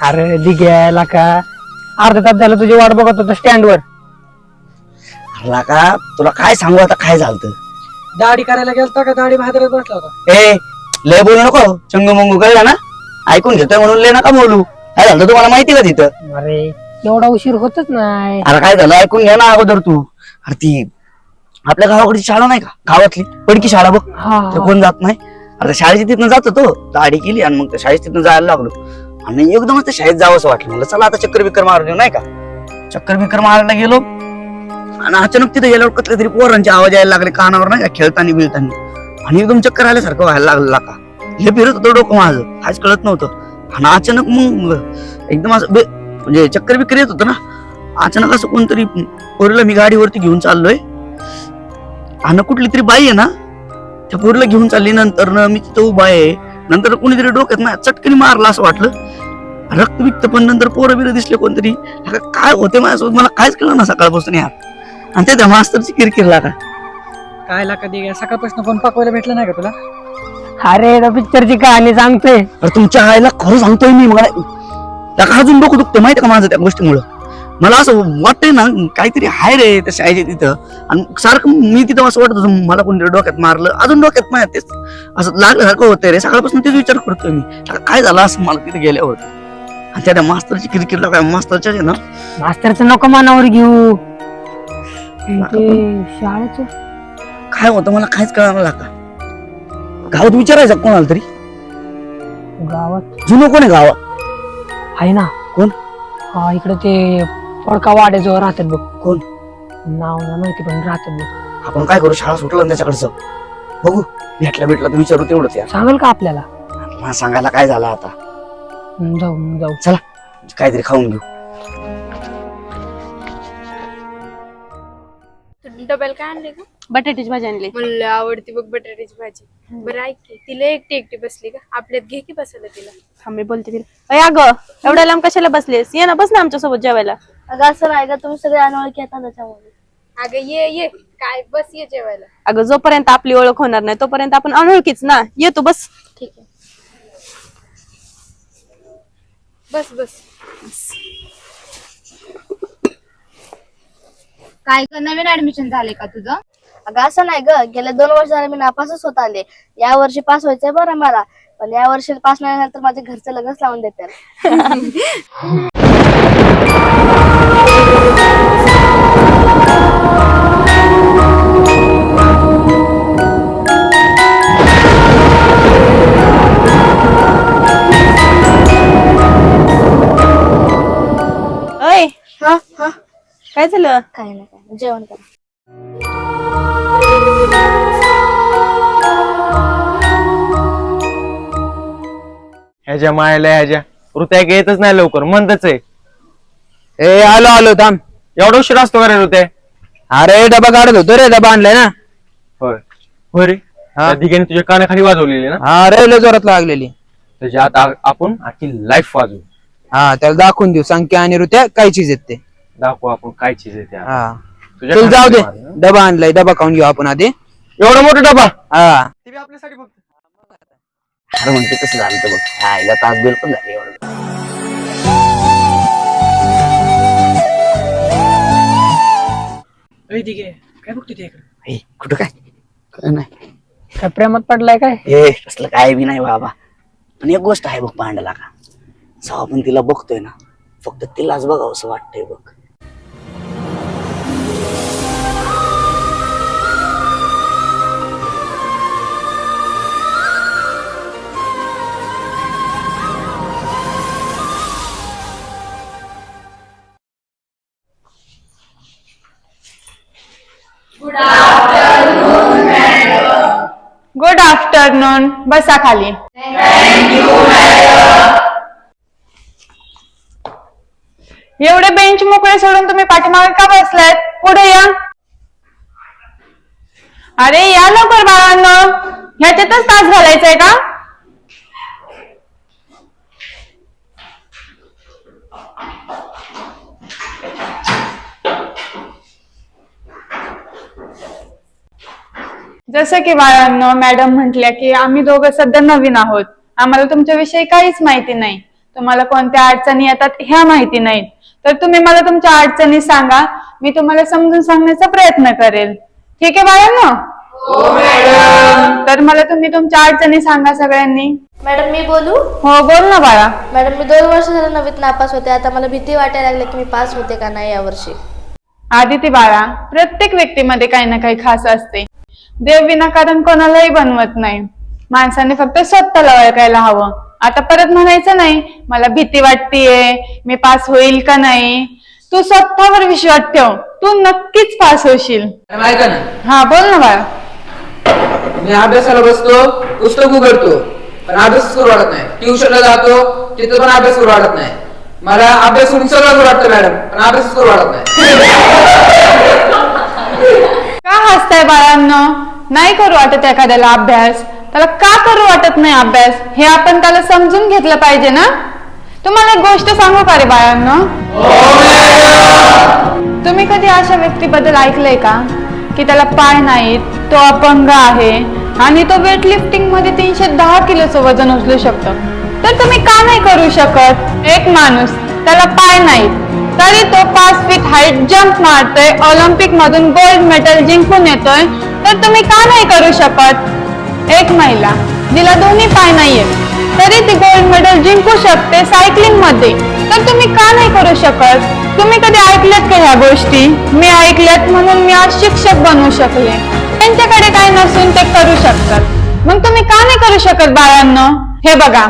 अरे दिघ्याला का अर्धा तास झालं तुझी वाट बघत होतो स्टँडवर. अरे का तुला काय सांगू आता काय झालं. दाढी करायला गेलता का दाढी भाद्रात बसला होता. ए लय बोलू नको चंगू मंगू कळला ना. ऐकून घेतोय म्हणून लय नका बोलू. काय झालं तुम्हाला माहिती का तिथं. अरे एवढा उशीर होतच नाही. अरे काय झालं ऐकून घ्या ना अगोदर तू. अरे ती आपल्या गावाकडची शाळा नाही का गावातली पडकी शाळा बघ. ते कोण जात नाही. अरे शाळेची तिथनं जात होतो दाढी केली आणि मग त्या शाळेत तिथनं जायला लागलो आणि एकदमच त्या शाळेत जावं असं वाटलं. मला चला आता चक्कर बिक्कर मारून येऊ नाही का. चक्कर बिक्कर मारायला गेलो आणि अचानक तिथे गेल्यावर कसले तरी पोरांचे आवाज यायला लागले कानावर नाही का खेळताना बिळताना आणि एकदम चक्कर आल्यासारखं व्हायला लागलं का. हे फिरत होतं डोकं माझं काहीच कळत नव्हतं आणि अचानक मग एकदम असं म्हणजे चक्कर बिक्कर येत होतं ना. अचानक असं कोणतरी पोरीला मी गाडीवरती घेऊन चाललोय आणि कुठली तरी बाई आहे ना त्या पोरीला घेऊन चालली. नंतर मी तिथं उभा आहे नंतर कुणीतरी डोक्यात ना चटकनी मारला असं वाटलं. रक्त बिक्त पण नंतर पोरं बिरं दिसले कोणतरी. काय होते माझ्यासोबत मला काहीच कळलं ना सकाळपासून यार. आणि ते त्या मास्तरची किरकिर लागा काय लाका दिघ्या सकाळपासून कोण पकवायला भेटलं नाही का तुला. अरे पिक्चरची कहाणी सांगतोय. अरे तुमच्या आईला खरं सांगतोय मी. मला अजून डोकं दुखते माहिती का माझं त्या गोष्टीमुळं. मला असं वाटतंय ना काहीतरी हाय रे त्या शाळेच्या तिथं आणि सारखं मी तिथं असं वाटत होतं मला कोणतरी डोक्यात मारलं. अजून डोक्यात नाही तेच असं लागल्यासारखं होतंय रे. सकाळपासून तेच विचार करतोय मी काय झालं असं मला तिथे गेल्यावर. आणि त्या मास्तरची किरकिर काय मास्तरच्या ना मास्तरचं नको मनावर घेऊ. शाळेचं काय होतं मला काहीच कळणार लागा. गावात विचारायचं कोणाला तरी. गावात जुनं कोण आहे गावात. आहे ना कोण. हा इकडे ते फडका वाड्याजवळ राहतात बघ. कोण नाव नाही माहिती पण राहतात बघ. आपण काय करू शाळा सुटलं त्याच्याकडचं बघू भेटला तर विचारू तेवढंच यार. सांगाल का आपल्याला. मला सांगायला काय झालं आता. जाऊ चला काहीतरी खाऊन घेऊ. डब्याला काय आणले का. बटाट्याची भाजी आणली. मला आवडती बघ बटाट्याची भाजी. बरं ऐक की तिला एकटी एकटी बसली का आपल्यात घे की बसायला तिला. थांब मी बोलते तिला. अय अगं एवढ्या लांब कशाला बसलेस. ये ना बस ना आमच्या सोबत जेवायला. अगं असं नाही का तुम्ही सगळे अनोळखी येतात त्याच्यामुळे. अगं ये काय बस ये जेवायला. अगं जोपर्यंत आपली ओळख होणार नाही तोपर्यंत आपण अनोळखीच ना. ये तू बस. ठीक आहे बस बस. काय नवीन ऍडमिशन झाले का तुझं. अगं असं नाही ग गेल्या 2 वर्ष झाले मी नापासच होत आले. या वर्षी पास व्हायचंय बरं मला पण या वर्षी पास नाही झालं तर माझ्या घरचं लग्नच लावून देतात. अय हा हा काय झालं. काय नाही काय जेवण करा. ह्याच्या मायला ह्याच्या ऋत्या येतच नाही लवकर म्हणतच आहे. ए आलो थांब. एवढा उशीर असतो का रे ऋत्या. अरे डबा काढत होतो रे. डबा आणलाय ना. होय होय रे. त्या दिघ्याने तुझ्या कानाखाली वाजवलेली ना. हा रेल्वे जोरात लागलेली. त्याच्या आता आपण आखी लाईफ वाजवू. हा त्याला दाखवून देऊ संख्या आणि ऋत्या काय चीज येते. दाखवू आपण काय चीज आहे त्या. हा तुझ्या चल जाऊ दे. कानाखाली वाजव. डबा आणलाय डबा खाऊन घेऊ आपण आधी. एवढा मोठा डबा. हा ते बी आपल्यासाठी फक्त. अरे म्हणते कसं झालं तर बघ आईला तास बेल पण झाली एवढं. काय बघतो ते कुठं काय नाही. काय प्रेमात पडलाय काय. हे असलं काय बी नाही बाबा. पण एक गोष्ट आहे बघ पांडला का जेव्हा आपण तिला बघतोय ना फक्त तिलाच बघावं असं वाटतंय बघ. गुड आफ्टरनून बसा खाली. एवढे बेंच मोकळे सोडून तुम्ही पाठीमागे का बसलायत. पुढे या. अरे या लवकर बाळांनो ह्याच्यातच तास घालायचंय का. जसं की बाळांनो मॅडम म्हटल्या की आम्ही दोघं सध्या नवीन आहोत आम्हाला तुमच्याविषयी काहीच माहिती नाही. तुम्हाला कोणत्या अडचणी येतात ह्या माहिती नाहीत. तर तुम्ही मला तुमच्या अडचणी सांगा, मी तुम्हाला समजून सांगण्याचा प्रयत्न करेल. ठीक आहे बाळांनो? तर मला तुम्ही तुमच्या अडचणी सांगा सगळ्यांनी. मॅडम मी बोलू? हो बोल ना बाळा. मॅडम मी 2 वर्ष झालं 9वीत नापास होते. आता मला भीती वाटायला लागली की मी पास होते का नाही यावर्षी. आदिती बाळा, प्रत्येक व्यक्तीमध्ये काही ना काही खास असते. देव विनाकारण कोणालाही बनवत नाही. माणसाने फक्त स्वतःला ओळखायला हवं. आता परत म्हणायचं नाही मला भीती वाटतेय, मी पास होईल का नाही. तू स्वतःवर विश्वास ठेव, तू नक्कीच पास होशील. ऐका ना, हा बोल ना बाळा. मी अभ्यासाला बसतो, पुस्तक उघडतो, पण अभ्यास करू वाटत नाही. ट्युशनला जातो, तिथं पण अभ्यास करू वाटत नाही. मला अभ्यास करून सगळं करू वाटतं मॅडम, पण अभ्यास करू वाटत नाही. का हसताय बाळांनो? नाही करू वाटत एखाद्याला अभ्यास, त्याला का करू वाटत नाही अभ्यास हे आपण त्याला समजून घेतलं पाहिजे ना. तुम्हाला एक गोष्ट सांगू का रे बाळांनो? तुम्ही कधी अशा व्यक्तीबद्दल ऐकलंय का की त्याला पाय नाहीत, तो अपंग आहे आणि तो वेट लिफ्टिंग मध्ये 310 किलोचं वजन उचलू शकतो. तर तुम्ही का नाही करू शकत? एक माणूस त्याला पाय नाहीत तरी तो 5 फीट हाईट जंप मारतोय, ऑलिम्पिक मधून गोल्ड मेडल जिंकून येतोय, तर तुम्ही का नाही करू शकत? एक महिला जिला दोन्ही पाय नाहीये तरी ती गोल्ड मेडल जिंकू शकते सायकलिंग मध्ये, तर तुम्ही का नाही करू शकत? तुम्ही कधी ऐकल्यात का ह्या गोष्टी? मी ऐकल्यात म्हणून मी आज शिक्षक बनवू शकले. त्यांच्याकडे काही नसून ते करू शकतात, मग तुम्ही का नाही करू शकत बाळांनो? हे बघा,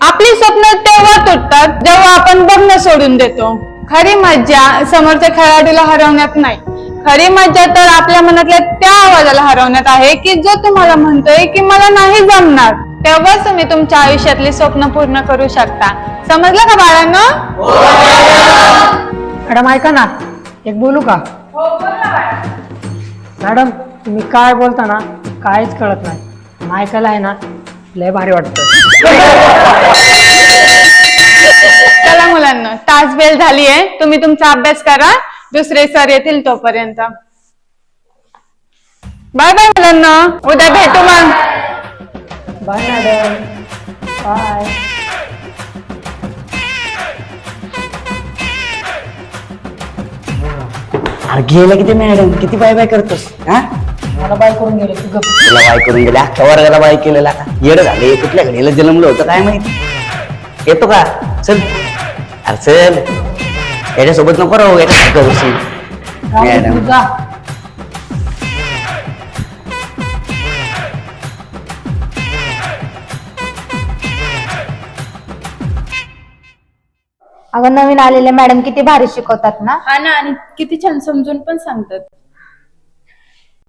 आपली स्वप्न तेव्हा तुटतात जेव्हा आपण बघणं सोडून देतो. खरी मज्जा समोरच्या खेळाडूला हरवण्यात नाही, खरी मज्जा तर आपल्या मनातल्या त्या आवाजाला हरवण्यात आहे की जो तुम्हाला म्हणतोय की मला नाही जमणार. तेव्हाच तुम्ही तुमच्या आयुष्यातली स्वप्न पूर्ण करू शकता. समजलं का बाळांनो? मॅडम ऐका ना, एक बोलू का? मॅडम तुम्ही काय बोलता ना काहीच कळत नाही. ऐकायला आहे ना लय भारी वाटतं. चला मुलांना, तास बेल झालीये, तुम्ही तुमचा अभ्यास करा. दुसरे सर येतील तोपर्यंत. बाय बाय मुलांना, उद्या भेटू मग. Bye madam. बाय. अरे गेलं किती मॅडम, किती बाय बाय करतोस? हा मला बाय करून गेले तू गप्प. तुला बाय करून गेल्या, अख्ख्या वर्गाला बाय केलेला. येड झाले, कुठल्या घडीला जन्मलं होतं काय माहिती. येतो का? चल अरे चल, याच्यासोबत नको राहू, याच्यासारखं होशील. मॅडम जा. अगं नवीन आलेले मॅडम किती भारी शिकवतात ना. हा ना, आणि किती छान समजून पण सांगतात.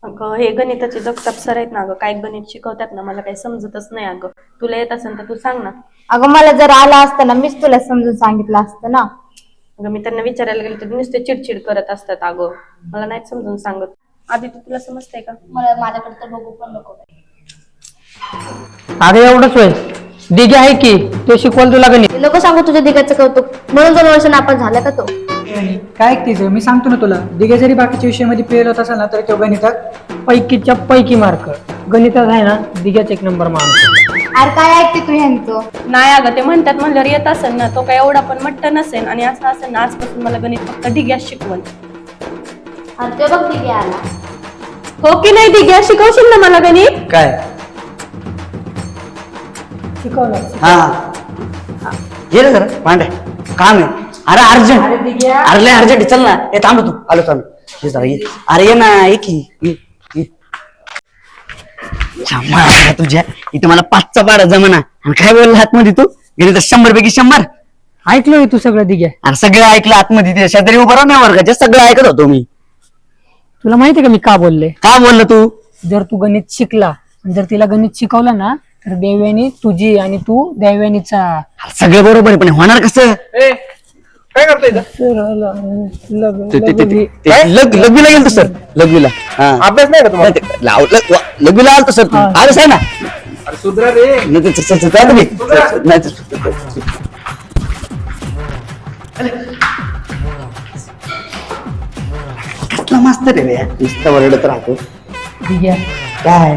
अगं हे गणिताचे जगताप सर आहेत ना, अगं काय गणित शिकवतात ना, मला काही समजतच नाही. अगं तुला येत असेल तर तू सांग ना. अगं मला जर आलं असतं ना मीच तुला समजून सांगितलं असतं ना. अगं मी त्यांना विचारायला गेले तर नुसते चिडचिड करत असतात. अगं मला नाही समजून सांगत. आधी तुला समजतंय का? मला माझ्याकडे तर बघू पण नको. अगं एवढंच होय, दिघे आहे की तो शिकवल तुला गणित. नको सांगू तुझ्या दिगाचं कौतुक, म्हणून 2 वर्ष नापास झाला का तो. काय ऐकतेस? मी सांगतो ना तुला, दिघे जरी बाकीच्या विषयामध्ये फेल होत असेल ना तरी तो गणितात पैकीच्या पैकी मार्क. गणितात आहे ना दिघ्याच 1 नंबर मार्क. अरे काय ऐकते तू ह्यांचं? नाही अगं, ते म्हणतात म्हणल्यावर येत असेल ना, तो काय एवढा पण मट्ट नसेल. आणि असं असेल ना, आजपासून मला गणित फक्त ढिग्यास शिकवण. आणि ते बघ दिगे आला. हो की नाही ढिग्या, शिकवशील ना मला गणित? काय? शिकवलं. हा गेलं जरा पांड्या, काम आहे. अरे अर्जंट, अरे लय अर्जंट, चल ना. ए थांब तू, आलो थांब. ये जरा ये. अरे ये ना, ये की ये. तुझ्या इथे मला 5चा पाडा जमाना. आणि काय बोलला आतमध्ये तू? गेली तर 100 पैकी 100. ऐकलोय तू सगळं दिघे. अरे सगळं ऐकलं आतमध्ये, ते शेजारी उभं राहून नाही वर्गाच्या, सगळं ऐकत होतो मी. तुला माहितीये का मी का बोलले? काय बोललो तू? जर तू गणित शिकला आणि जर तिला गणित शिकवलं ना तर देवयानी तुझी आणि तू देवयानीचा. अरे सगळं बरोबर आहे, पण होणार कसं? काय करतोय इथं? लघवीला गेलतो सर, लघवीला. हा अभ्यास नाही का तुम्हाला? लघवीला आलतो सर. आलं आहे ना? अरे सुधरा रे. नाही ते चल, चल, चल, तुम्ही. नाही ते- कसला मास्तर आहे रे, नुसतं वरडत राहतो. दिघ्या काय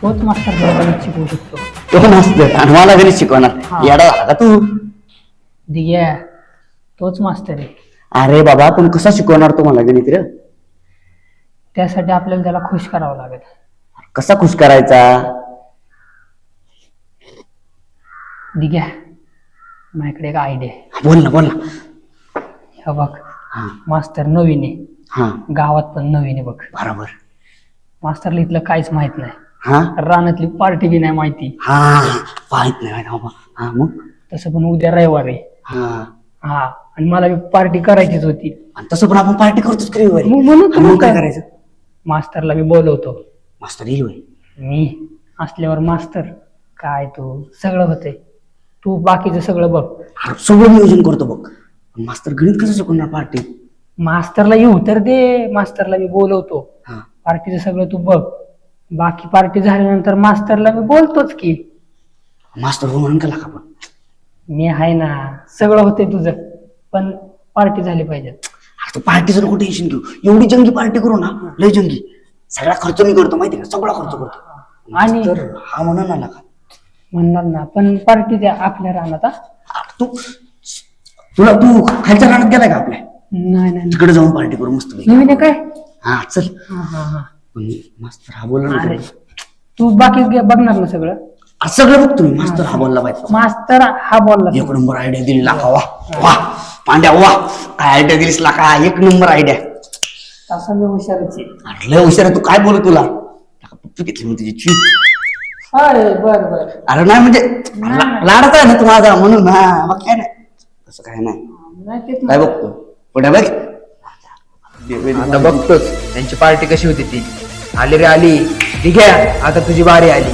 तोच मास्तर तुला गणित शिकवू शकतो. तो मास्तर आणि मला गणित शिकवणार येडा झाला का तू? दिग्या तोच मास्तर आहे. अरे बाबा पण कसा शिकवणार तो मला गणित रे? त्यासाठी आपल्याला त्याला खुश करावं लागेल. कसा खुश करायचा? दिग्या माझ्याकडे एक आयडिया आहे. बोल ना बोल ना. हे बघ हा मास्तर नवीन आहे, हा गावात पण नवीन आहे बघ. बरोबर. मास्तरला इथलं काहीच माहित नाही, हा रानातली पार्टी बी नाही माहिती. हा माहित नाही बाबा. हा मग तसं पण उद्या रविवार आहे. हा हा आणि मला पार्टी करायचीच होती. आणि तसं पण आपण पार्टी करतोच की रविवारी. मग म्हणून तर मग काय म्हणतो. करायचं? मास्तरला मी बोलवतो. मास्तर येईल होय. मी असल्यावर मास्तर काय तू सगळं होतंय, तू बाकीचं सगळं बघ. अरे सगळं नियोजन करतो बघ. पण मास्तर गणित कसं शिकवणार पार्टी? मास्तरला येऊ तर दे, मास्तरला मी बोलवतो. हा पार्टीचं सगळं तू बघ, बाकी पार्टी झाल्यानंतर मास्तरला मी बोलतोच की. मास्तर हो म्हणून केला का पण? मी आहे ना, सगळं होतंय तुझं, पण पार्टी झाली पाहिजे. अरे तू पार्टीचं नको टेन्शन घेऊ. एवढी जंगी पार्टी करू ना, लय जंगी. सगळा खर्च मी करतो माहिती का, सगळा खर्च करतो. आणि तर हा म्हणून आला का? म्हणणार ना, पण पार्टी द्या आपल्या रानात. हा? अरे तू खालच्या रानात गेलाय का आपल्या? नाही नाही तिकडे जाऊन पार्टी करू मस्त पैकी. नवीन आहे काय? हा चल. हा हा हा. पण मास्तर हा बोलला ना अरे तुला. तू बाकी बघणार ना सगळं? अरे सगळं बघतो मी. मास्तर हा बोलला पाहिजे. मास्तर हा बोलला. एक नंबर आयडिया दिली लाखा. वा वा पांड्या वा, काय आयडिया दिलीस लाखा. एक नंबर आयडिया. तसा मी हुशारच आहे. अरे लय हुशार आहे तू. काय बोलू तुला पप्पू घेतली मी तुझी चीप. अरे बर बर. अरे नाही म्हणजे लाडचा आहे ना तू माझा म्हणून. हा मग काय नाही तसं काय नाही. नाही तेच काय बघतो पुढे बघ. आता बघतोच त्यांची पार्टी कशी होती ती. आली रे आली, ठीक आहे आता तुझी बारी आली.